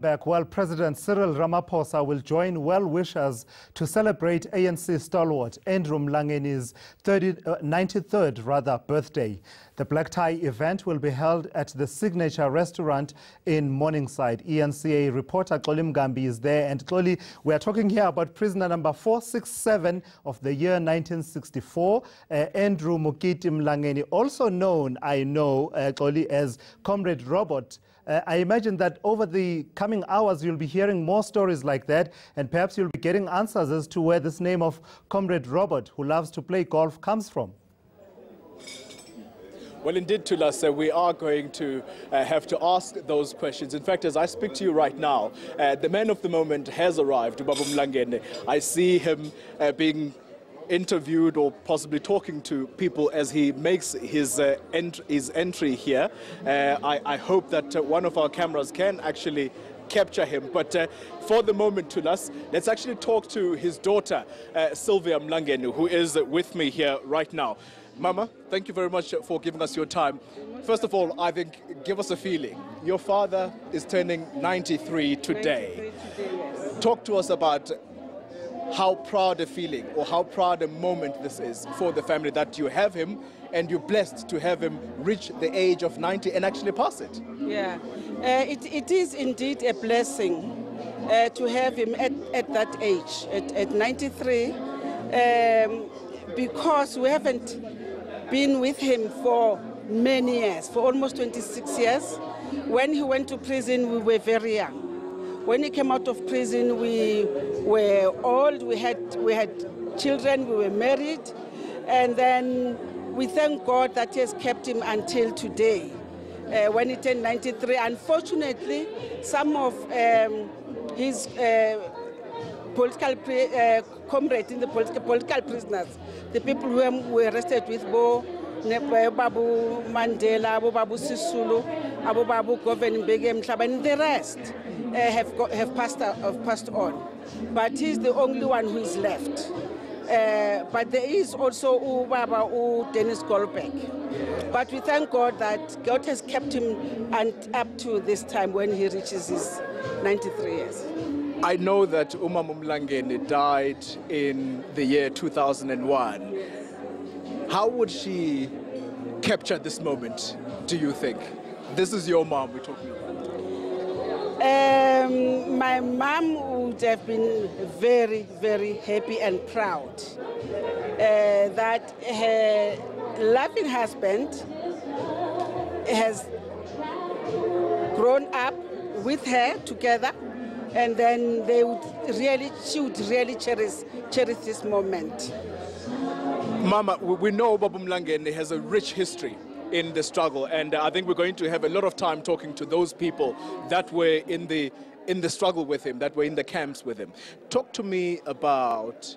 Back while President Cyril Ramaphosa will join well-wishers to celebrate ANC Stalwart Andrew Mlangeni's 93rd birthday. The black tie event will be held at the Signature Restaurant in Morningside. eNCA reporter Xoli Mngambi is there. And Xoli, we are talking here about prisoner number 467 of the year 1964, Andrew Mlangeni, also known, I know, Xoli, as Comrade Robot. I imagine that over the coming hours you'll be hearing more stories like that, and perhaps you'll be getting answers as to where this name of Comrade Robert, who loves to play golf, comes from. Well, indeed, Tulas, we are going to have to ask those questions. In fact, as I speak to you right now, the man of the moment has arrived, Mlangeni. I see him being interviewed or possibly talking to people as he makes his entry here. I hope that one of our cameras can actually capture him. But for the moment, Tulas, let's actually talk to his daughter, Xoli Mngambi, who is with me here right now. Mama, thank you very much for giving us your time. First of all, I think, give us a feeling. Your father is turning 93 today. Yes. Talk to us about how proud a feeling or how proud a moment this is for the family that you have him and you're blessed to have him reach the age of 90 and actually pass it. Yeah, it is indeed a blessing to have him at that age, at 93, because we haven't been with him for many years, for almost 26 years. When he went to prison, we were very young. When he came out of prison, we were old, we had children, we were married, and then we thank God that he has kept him until today. When he turned 93, unfortunately, some of his political comrades in the political prisoners, the people who were arrested with Babu Mandela, Babu Sisulu, Babu Govan Mbeki, and the rest have passed on. But he's the only one who is left. But there is also Dennis Goldberg. But we thank God that God has kept him up to this time when he reaches his 93 years. I know that Mlangeni died in the year 2001. How would she capture this moment, do you think? This is your mom we're talking about. My mom would have been very, very happy and proud that her loving husband has grown up with her together, and then she would really cherish this moment. Mama, we know Babu Mlangeni has a rich history in the struggle, and I think we're going to have a lot of time talking to those people that were in the struggle with him, that were in the camps with him. Talk to me about,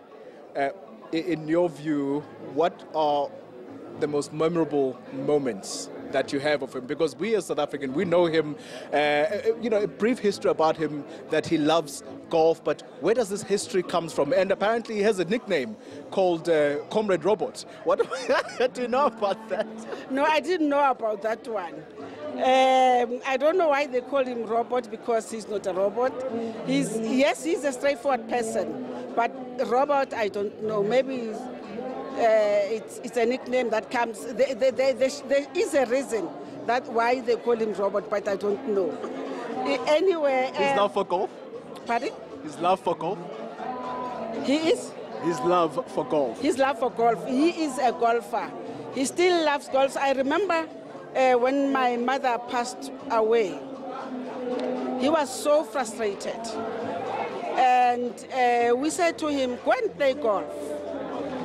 in your view, what are the most memorable moments that you have of him? Because we as South African, we know him, a brief history about him, that he loves golf, but where does this history come from? And apparently he has a nickname called Comrade Robot. What do you know about that? No, I didn't know about that one. I don't know why they call him Robot, because he's not a robot. He's a straightforward person, but Robot, I don't know. Maybe it's a nickname that comes. There is a reason that why they call him Robot, but I don't know. Anyway, his love for golf. Pardon? His love for golf. He is. His love for golf. His love for golf. He is a golfer. He still loves golf. I remember when my mother passed away, he was so frustrated, and we said to him, "Go and play golf,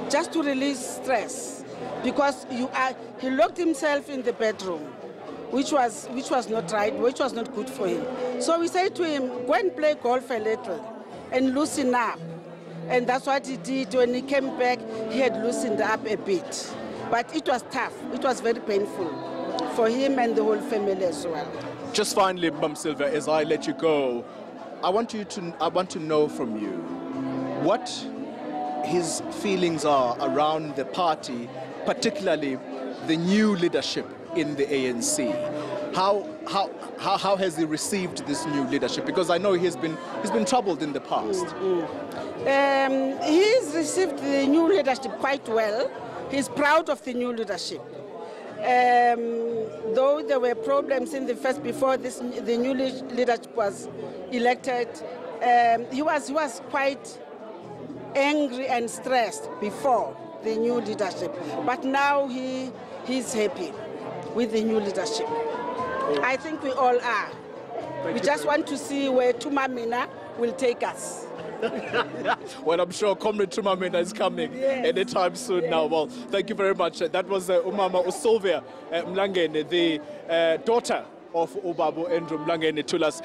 just to release stress," because he locked himself in the bedroom, which was not right, which was not good for him. So we said to him, "Go and play golf a little and loosen up." And that's what he did. When he came back, he had loosened up a bit. But it was tough. It was very painful for him and the whole family as well. Just finally, Mum Silva, as I let you go, I want to know from you what his feelings are around the party, particularly the new leadership in the ANC. How how has he received this new leadership? Because I know he's been troubled in the past. He's received the new leadership quite well. He's proud of the new leadership. Though there were problems in the first before the new leadership was elected, he was quite angry and stressed before the new leadership. But now he's happy with the new leadership. I think we all are. We just want to see where Tumamina will take us. Well, I'm sure Comrade Tumamina is coming anytime soon now. Well, thank you very much. That was Umama Xoli Mngambi, the daughter of Ubaba Andrew Mlangeni, Tulas.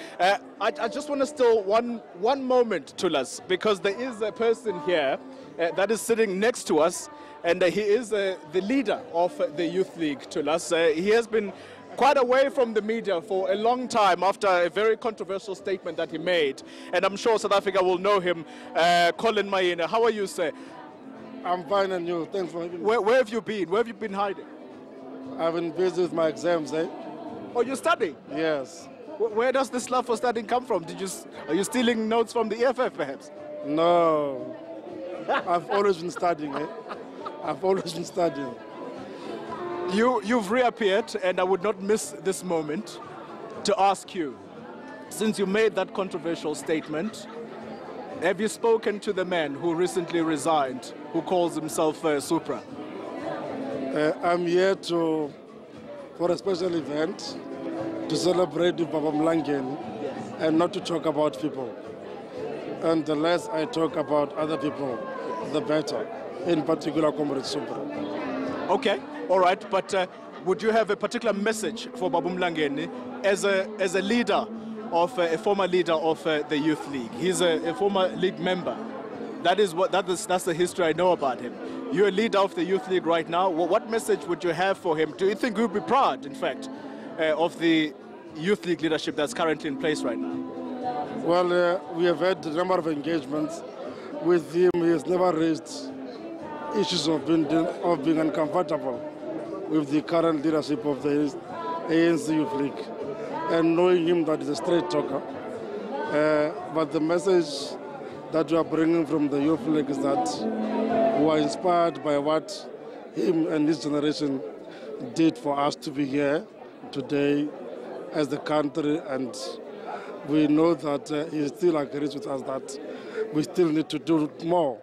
I just want to still one moment, Tulas, because there is a person here that is sitting next to us, and he is the leader of the Youth League, Tulas. He has been quite away from the media for a long time after a very controversial statement that he made. And I'm sure South Africa will know him. Colin Mayina, how are you, sir? I'm fine, and you? Thanks for having me. Where have you been? Where have you been hiding? I've been busy with my exams, eh? Oh, you're studying? Yes. Where does this love for studying come from? Are you stealing notes from the EFF, perhaps? No. I've always been studying, eh? I've always been studying. You've reappeared, and I would not miss this moment to ask you, since you made that controversial statement, have you spoken to the man who recently resigned, who calls himself Supra? I'm here for a special event to celebrate Ubaba Mlangeni and not to talk about people. And the less I talk about other people, the better, in particular Comrade Supra. Okay. All right, but would you have a particular message for Babu Mlangeni as a leader of a former leader of the Youth League? He's a former league member. That's the history I know about him. You're a leader of the Youth League right now. What message would you have for him? Do you think you'd be proud, in fact, of the Youth League leadership that's currently in place right now? Well, we have had a number of engagements with him. He has never raised issues of being uncomfortable with the current leadership of the ANC Youth League, and knowing him that he's a straight talker. But the message that we are bringing from the Youth League is that we are inspired by what him and his generation did for us to be here today as the country, and we know that he still agrees with us that we still need to do more.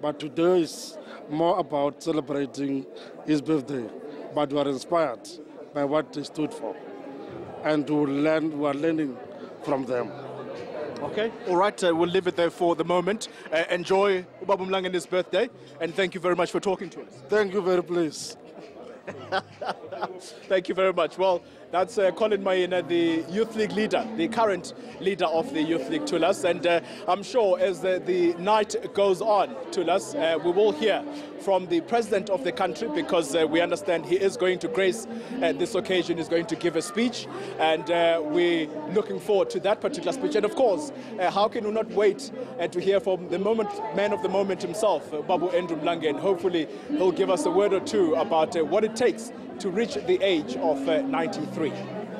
But today is more about celebrating his birthday. But we are inspired by what they stood for, and we are learning from them. Okay, all right, we'll leave it there for the moment. Enjoy Ubaba Mlangeni's birthday, and thank you very much for talking to us. Thank you very much. Thank you very much. Well, that's Colin Mayina, the Youth League leader, the current leader of the Youth League, Tulas. And I'm sure as the night goes on, Tulas, we will hear from the president of the country, because we understand he is going to grace this occasion, is going to give a speech. And we're looking forward to that particular speech. And of course, how can we not wait to hear from the man of the moment himself, Babu Andrew Mlangeni. Hopefully, he'll give us a word or two about what it takes to reach the age of 93.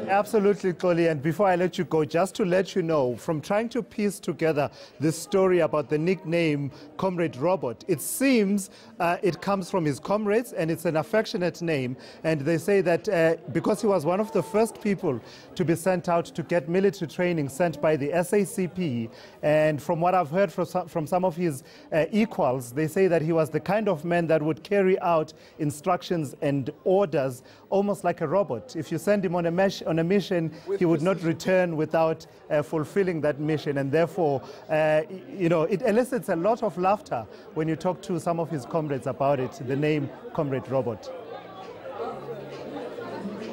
Absolutely, Xoli. And before I let you go, just to let you know, from trying to piece together this story about the nickname Comrade Robot, it seems it comes from his comrades, and it's an affectionate name. And they say that because he was one of the first people to be sent out to get military training sent by the SACP, and from what I've heard from some of his equals, they say that he was the kind of man that would carry out instructions and orders almost like a robot. If you send him on a mission, he would not return without fulfilling that mission. And therefore, it elicits a lot of laughter when you talk to some of his comrades about it, the name Comrade Robot.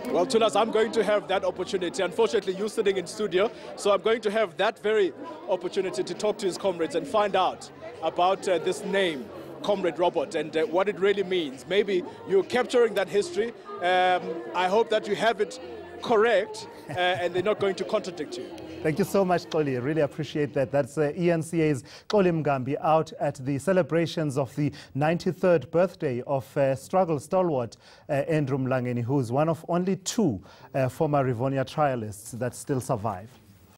Well, Tulas, I'm going to have that opportunity. Unfortunately, you're sitting in studio, so I'm going to have that very opportunity to talk to his comrades and find out about this name, Comrade Robot, and what it really means. Maybe you're capturing that history. I hope that you have it correct and they're not going to contradict you. Thank you so much, Xoli. Really appreciate that. That's eNCA's Xoli Mngambi out at the celebrations of the 93rd birthday of struggle stalwart Andrew Mlangeni, who is one of only two former Rivonia trialists that still survive.